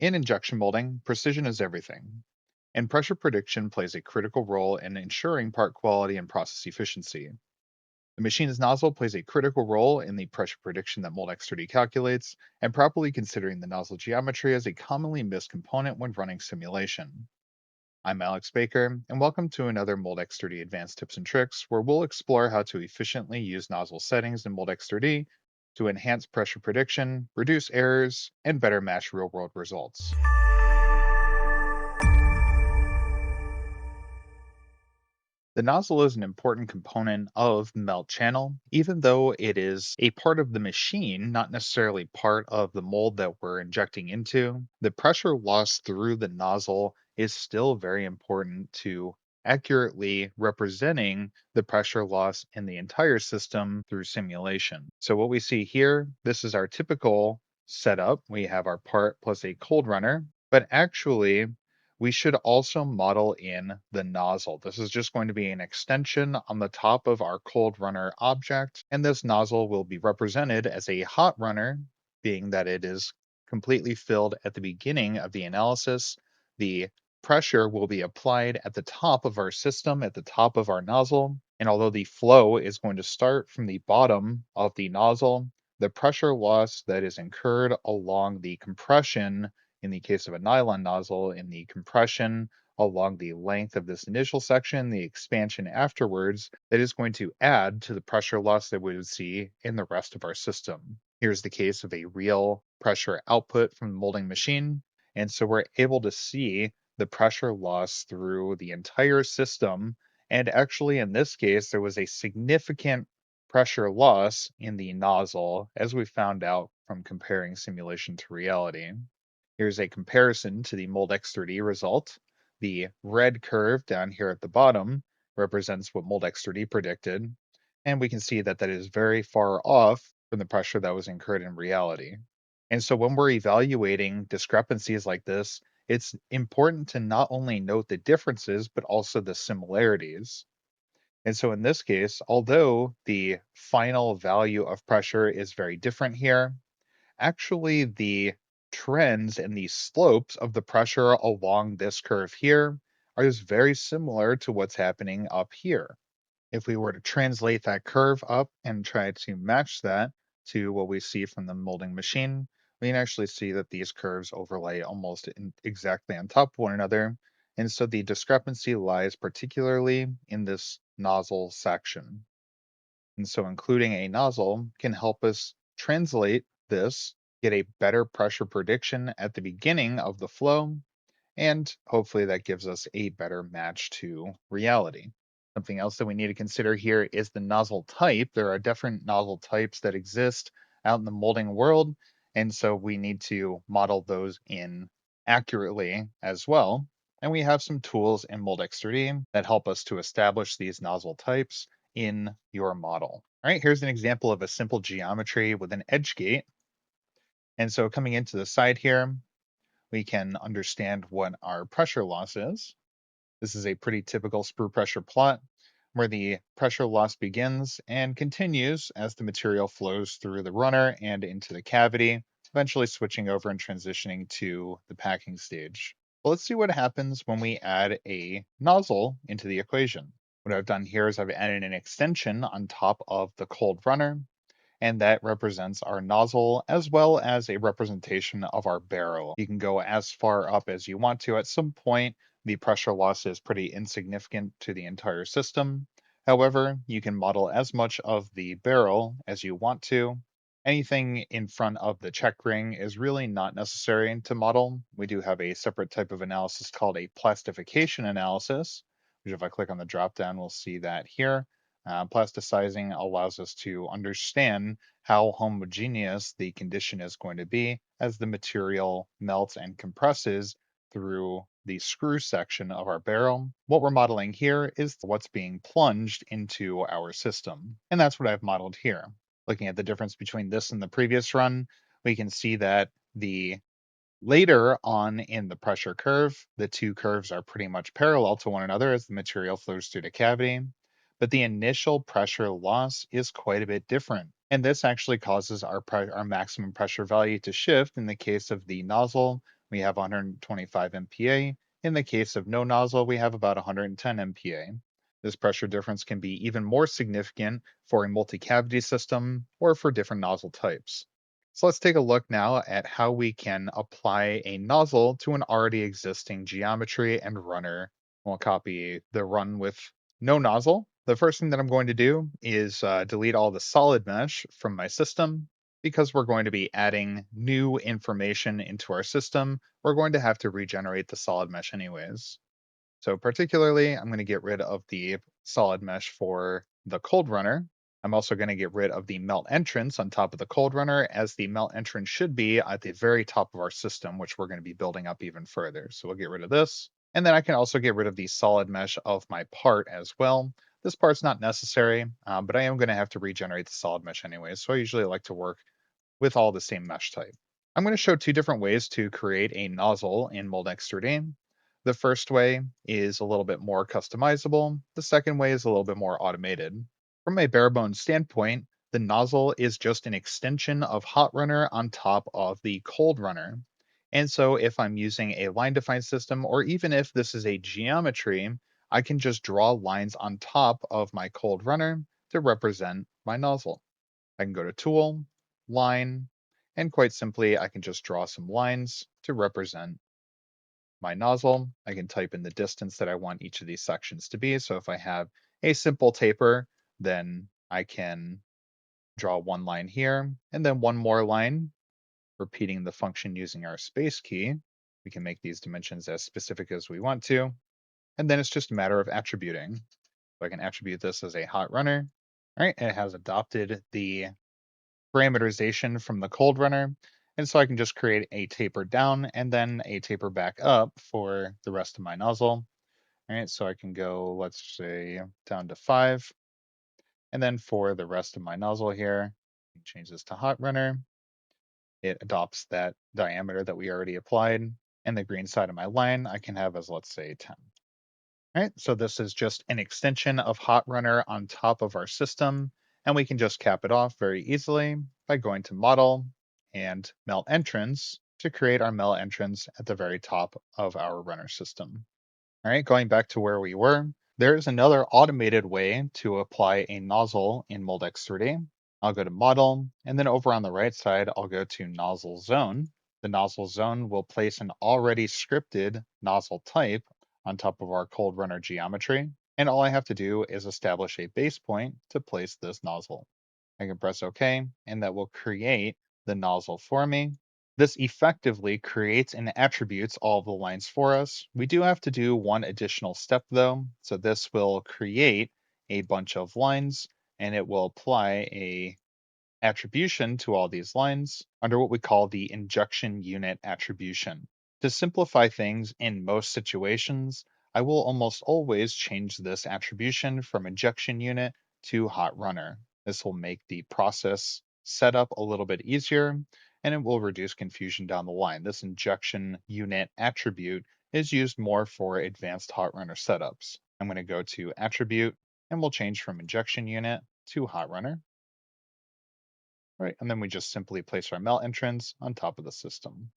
In injection molding, precision is everything, and pressure prediction plays a critical role in ensuring part quality and process efficiency. The machine's nozzle plays a critical role in the pressure prediction that Moldex3D calculates, and properly considering the nozzle geometry as a commonly missed component when running simulation. I'm Alex Baker, and welcome to another Moldex3D Advanced Tips and Tricks, where we'll explore how to efficiently use nozzle settings in Moldex3D to enhance pressure prediction, reduce errors, and better match real-world results. The nozzle is an important component of melt channel, even though it is a part of the machine, not necessarily part of the mold that we're injecting into. The pressure loss through the nozzle is still very important to accurately representing the pressure loss in the entire system through simulation. So what we see here, this is our typical setup. We have our part plus a cold runner, but actually we should also model in the nozzle. This is just going to be an extension on the top of our cold runner object, and this nozzle will be represented as a hot runner, being that it is completely filled at the beginning of the analysis. The pressure will be applied at the top of our system, at the top of our nozzle, and although the flow is going to start from the bottom of the nozzle, the pressure loss that is incurred along the compression in the case of a nylon nozzle, in the compression along the length of this initial section, the expansion afterwards, that is going to add to the pressure loss that we would see in the rest of our system. Here's the case of a real pressure output from the molding machine. And so we're able to see the pressure loss through the entire system. And actually, in this case, there was a significant pressure loss in the nozzle, as we found out from comparing simulation to reality. Here's a comparison to the Moldex3D result. The red curve down here at the bottom represents what Moldex3D predicted, and we can see that that is very far off from the pressure that was incurred in reality. And so when we're evaluating discrepancies like this, it's important to not only note the differences, but also the similarities. And so in this case, although the final value of pressure is very different here, actually the trends and the slopes of the pressure along this curve here are just very similar to what's happening up here. If we were to translate that curve up and try to match that to what we see from the molding machine, we can actually see that these curves overlay almost exactly on top of one another. And so the discrepancy lies particularly in this nozzle section. And so including a nozzle can help us translate this, get a better pressure prediction at the beginning of the flow, and hopefully that gives us a better match to reality. Something else that we need to consider here is the nozzle type. There are different nozzle types that exist out in the molding world, and so we need to model those in accurately as well. And we have some tools in Moldex3D that help us to establish these nozzle types in your model. All right, here's an example of a simple geometry with an edge gate. And so coming into the side here, we can understand what our pressure loss is. This is a pretty typical sprue pressure plot where the pressure loss begins and continues as the material flows through the runner and into the cavity, eventually switching over and transitioning to the packing stage. Well, let's see what happens when we add a nozzle into the equation. What I've done here is I've added an extension on top of the cold runner, and that represents our nozzle as well as a representation of our barrel. You can go as far up as you want to. At some point, the pressure loss is pretty insignificant to the entire system. However, you can model as much of the barrel as you want to. Anything in front of the check ring is really not necessary to model. We do have a separate type of analysis called a plastification analysis, which if I click on the dropdown, we'll see that here. Plasticizing allows us to understand how homogeneous the condition is going to be as the material melts and compresses through the screw section of our barrel. What we're modeling here is what's being plunged into our system. And that's what I've modeled here. Looking at the difference between this and the previous run, we can see that the later on in the pressure curve, the two curves are pretty much parallel to one another as the material flows through the cavity, but the initial pressure loss is quite a bit different. And this actually causes our maximum pressure value to shift in the case of the nozzle, we have 125 MPa. In the case of no nozzle, we have about 110 MPa. This pressure difference can be even more significant for a multi-cavity system or for different nozzle types. So let's take a look now at how we can apply a nozzle to an already existing geometry and runner. We'll copy the run with no nozzle. The first thing that I'm going to do is delete all the solid mesh from my system. Because we're going to be adding new information into our system, we're going to have to regenerate the solid mesh anyways. So particularly, I'm going to get rid of the solid mesh for the cold runner. I'm also going to get rid of the melt entrance on top of the cold runner, as the melt entrance should be at the very top of our system, which we're going to be building up even further. So we'll get rid of this. And then I can also get rid of the solid mesh of my part as well. This part's not necessary, but I am going to have to regenerate the solid mesh anyway. So I usually like to work with all the same mesh type. I'm going to show two different ways to create a nozzle in Moldex3D. The first way is a little bit more customizable. The second way is a little bit more automated. From a bare bones standpoint, the nozzle is just an extension of hot runner on top of the cold runner. And so if I'm using a line defined system, or even if this is a geometry, I can just draw lines on top of my cold runner to represent my nozzle. I can go to Tool, Line, and quite simply, I can just draw some lines to represent my nozzle. I can type in the distance that I want each of these sections to be. So if I have a simple taper, then I can draw one line here and then one more line, repeating the function using our space key. We can make these dimensions as specific as we want to. And then it's just a matter of attributing. So I can attribute this as a hot runner. All right, and it has adopted the parameterization from the cold runner. And so I can just create a taper down and then a taper back up for the rest of my nozzle. All right, so I can go, let's say, down to 5. And then for the rest of my nozzle here, change this to hot runner. It adopts that diameter that we already applied. And the green side of my line, I can have as, let's say, 10. All right, so this is just an extension of hot runner on top of our system. And we can just cap it off very easily by going to model and melt entrance to create our melt entrance at the very top of our runner system. All right, going back to where we were, there is another automated way to apply a nozzle in Moldex 3D. I'll go to model, and then over on the right side, I'll go to nozzle zone. The nozzle zone will place an already scripted nozzle type on top of our cold runner geometry. And all I have to do is establish a base point to place this nozzle. I can press OK, and that will create the nozzle for me. This effectively creates and attributes all of the lines for us. We do have to do one additional step though. So this will create a bunch of lines and it will apply a attribution to all these lines under what we call the injection unit attribution. To simplify things in most situations, I will almost always change this attribution from injection unit to hot runner. This will make the process setup a little bit easier and it will reduce confusion down the line. This injection unit attribute is used more for advanced hot runner setups. I'm going to go to attribute and we'll change from injection unit to hot runner. Right, and then we just simply place our melt entrance on top of the system.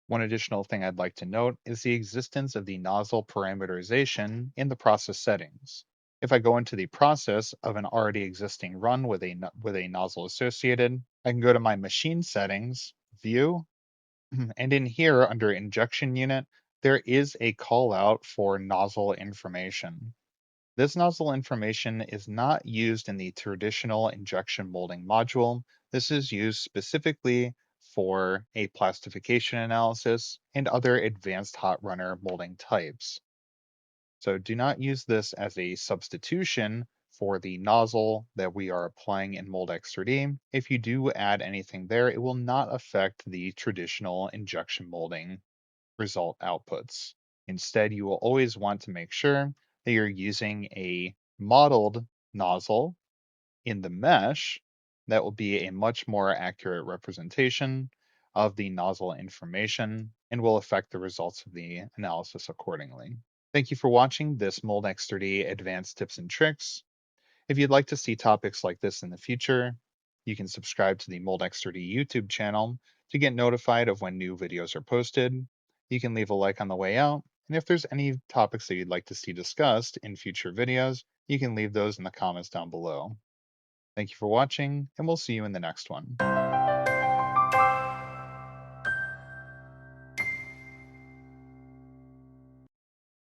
One additional thing I'd like to note is the existence of the nozzle parameterization in the process settings. If I go into the process of an already existing run with a nozzle associated, I can go to my machine settings, view, and in here under injection unit, there is a call out for nozzle information. This nozzle information is not used in the traditional injection molding module. This is used specifically for a plastification analysis and other advanced hot runner molding types. So do not use this as a substitution for the nozzle that we are applying in Moldex 3D. If you do add anything there, it will not affect the traditional injection molding result outputs. Instead, you will always want to make sure that you're using a modeled nozzle in the mesh that will be a much more accurate representation of the nozzle information and will affect the results of the analysis accordingly. Thank you for watching this Moldex 3D Advanced Tips and Tricks. If you'd like to see topics like this in the future, you can subscribe to the Moldex 3D YouTube channel to get notified of when new videos are posted. You can leave a like on the way out, and if there's any topics that you'd like to see discussed in future videos, you can leave those in the comments down below. Thank you for watching, and we'll see you in the next one.